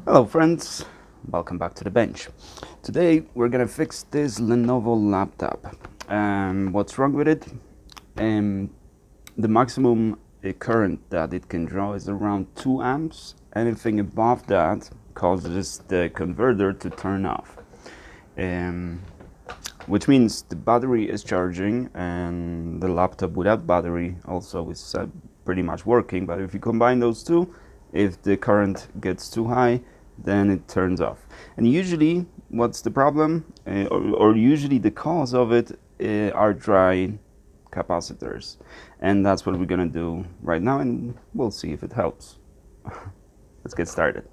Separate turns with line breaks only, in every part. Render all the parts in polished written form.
Hello friends, welcome back to the bench. Today we're gonna fix this Lenovo laptop. What's wrong with it? Um, the maximum current that it can draw is around 2 amps. Anything above that causes the converter to turn off. Um, which means the battery is charging and the laptop without battery also is pretty much working, but if you combine those two, if the current gets too high, then it turns off. And usually what's the problem, or usually the cause of it, are dry capacitors, and that's what we're gonna do right now, and we'll see if it helps. Let's get started.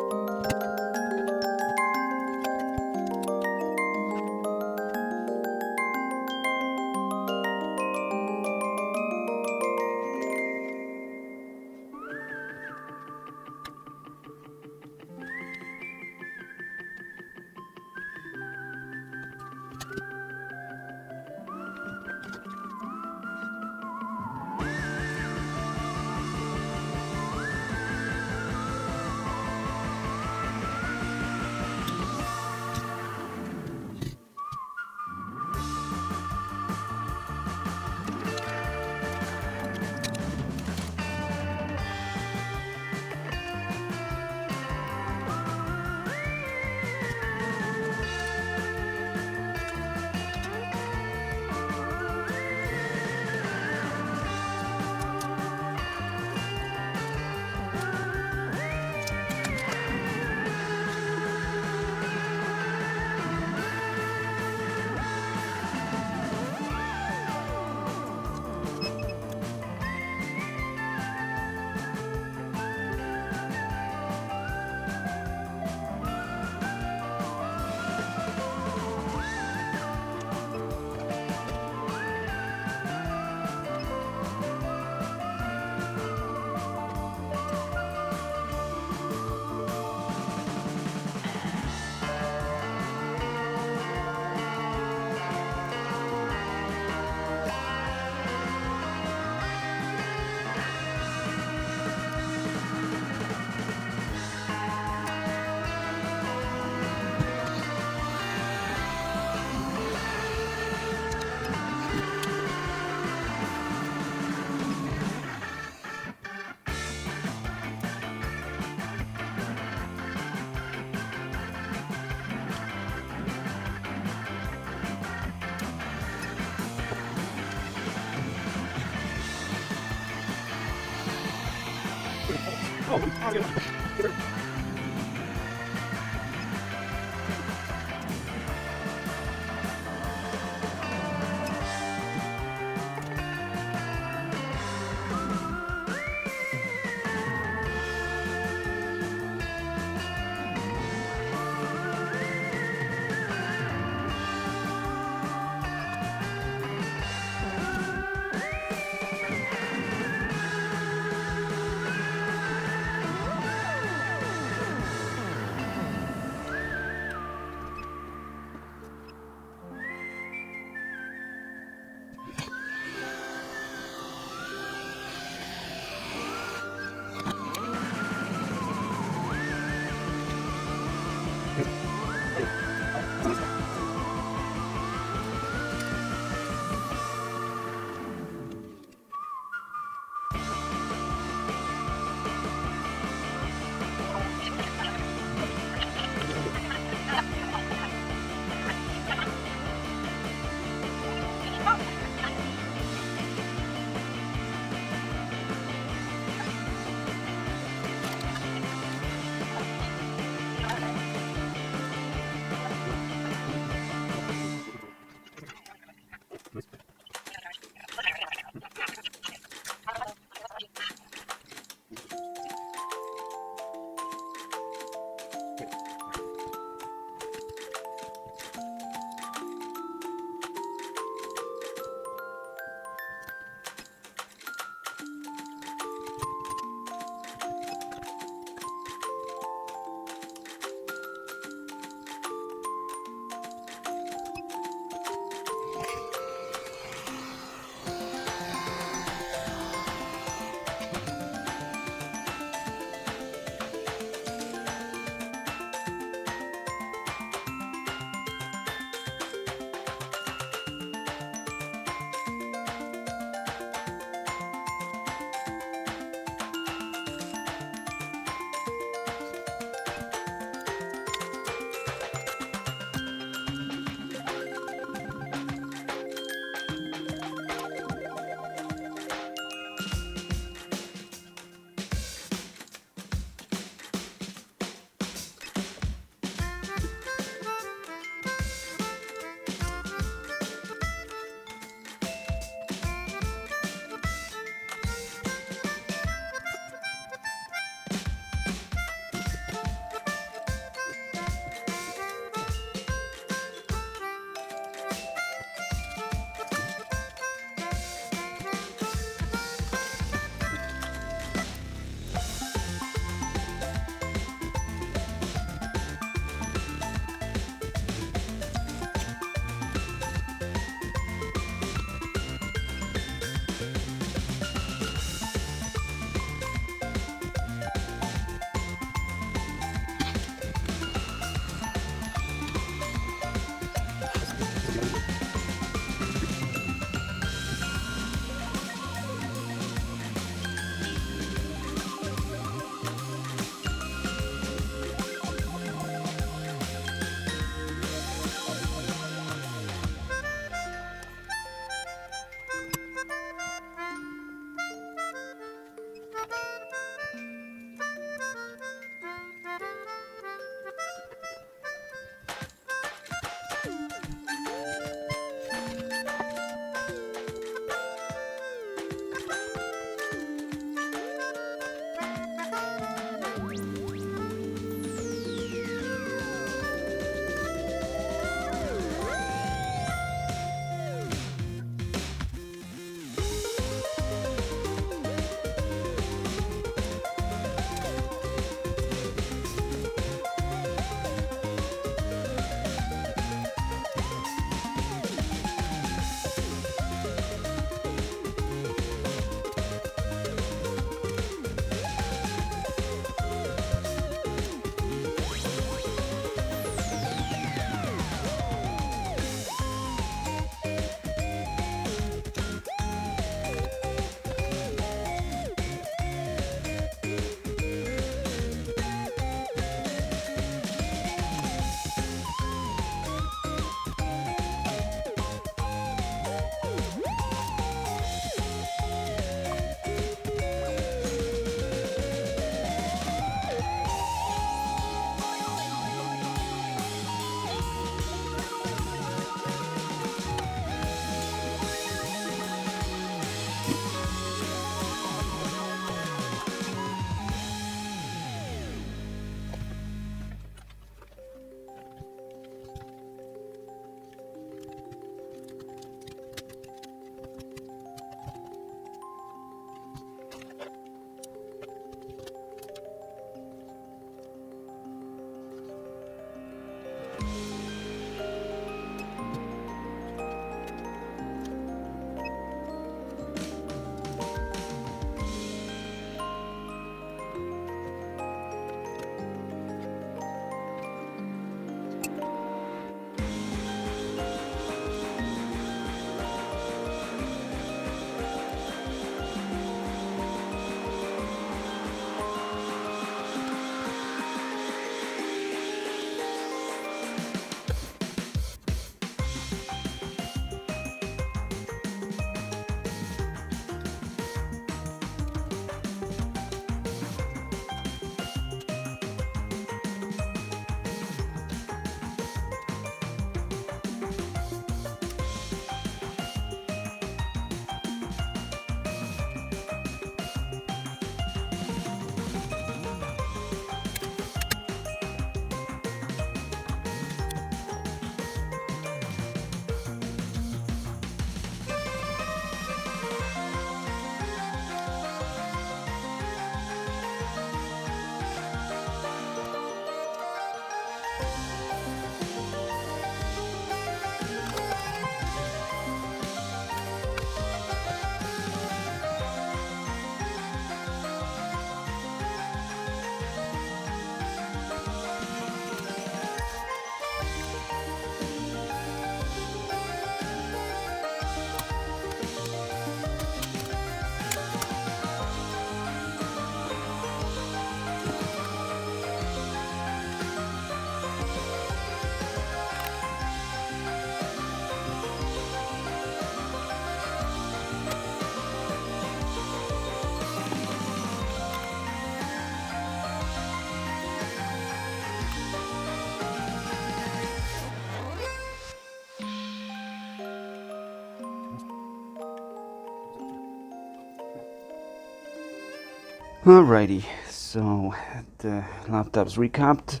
Alrighty, so the laptop's recapped.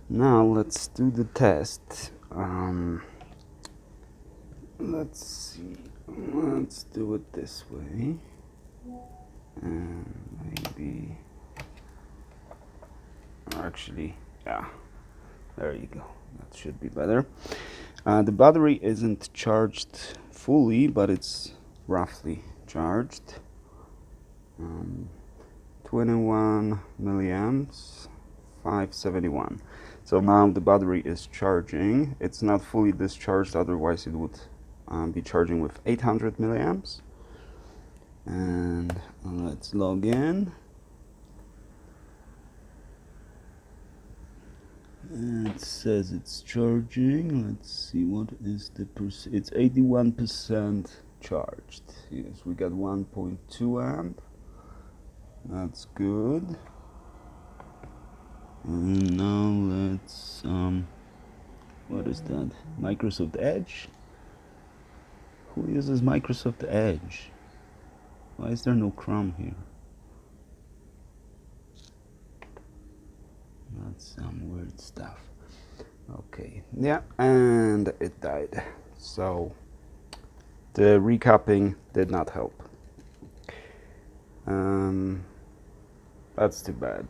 Now let's do the test. Let's see. Let's do it this way. And maybe. Actually, yeah. There you go. That should be better. The battery isn't charged fully, but it's roughly charged. 21 milliamps, 571. So now the battery is charging. It's not fully discharged, otherwise it would be charging with 800 milliamps. And let's log in. And it says it's charging. Let's see, what is the percent? It's 81% charged. Yes, we got 1.2 amp. That's good. And now let's what is that? Microsoft Edge? Who uses Microsoft Edge? Why is there no Chrome here? That's some weird stuff. Okay, yeah, and it died. So the recapping did not help. That's too bad.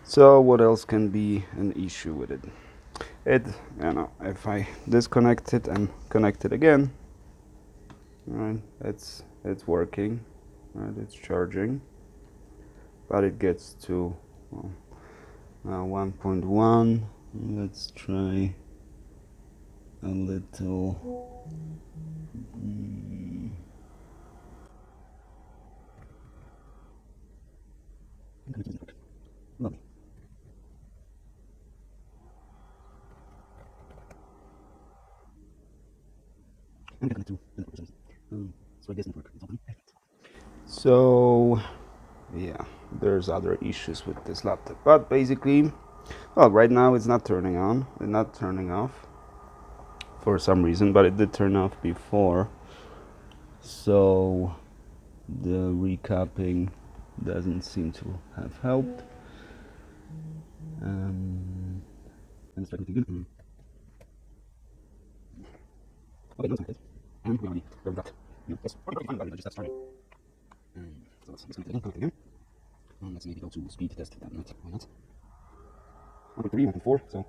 So what else can be an issue with it? If I disconnect it and connect it again, right, it's working, right, it's charging, but it gets to 1.1. Let's try a little. Lovely. So I guess network is open. So yeah, there's other issues with this laptop, but basically, well, right now it's not turning on, it's not turning off for some reason, but it did turn off before. So the recapping doesn't seem to have helped. And it's technically good. Okay, no, it's good. And we already learned that. That's probably fine, but I just have started. So let's connect it again. And let's maybe go to speed test that night. Why not? 1.3, 1.4, so.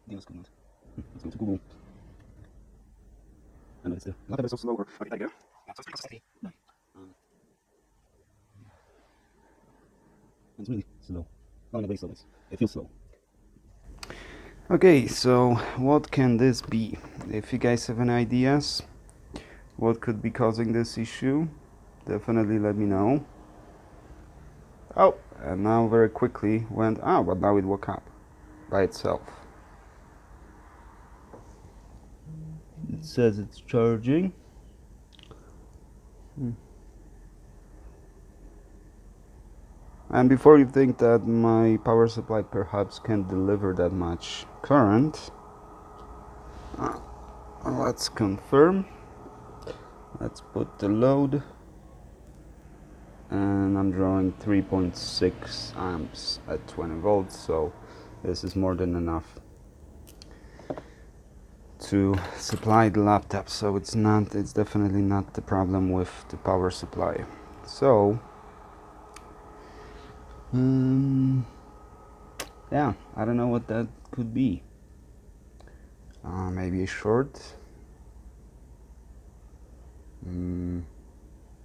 Let's go to Google. And it's the laptop is so slow. Okay, there you go. Yeah, so it's pretty consistent. It's really slow. Not in a very slow way. It feels slow. Okay, so what can this be? If you guys have any ideas what could be causing this issue, definitely let me know. Oh, and now very quickly went, but now it woke up by itself. It says it's charging. And before you think that my power supply perhaps can't deliver that much current, let's confirm. Let's put the load, and I'm drawing 3.6 amps at 20 volts, so this is more than enough to supply the laptop. So it's definitely not the problem with the power supply. So yeah, I don't know what that could be. Maybe a short.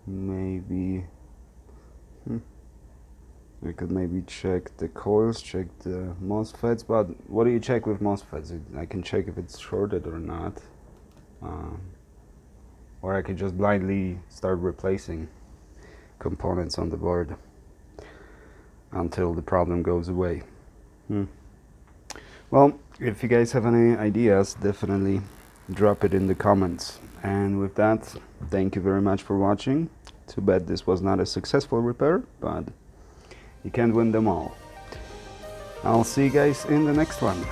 Maybe we could maybe check the coils, check the MOSFETs, but what do you check with MOSFETs? I can check if it's shorted or not. Or I could just blindly start replacing components on the board until the problem goes away. Well, if you guys have any ideas, definitely drop it in the comments. And with that, thank you very much for watching. Too bad this was not a successful repair, but you can't win them all. I'll see you guys in the next one.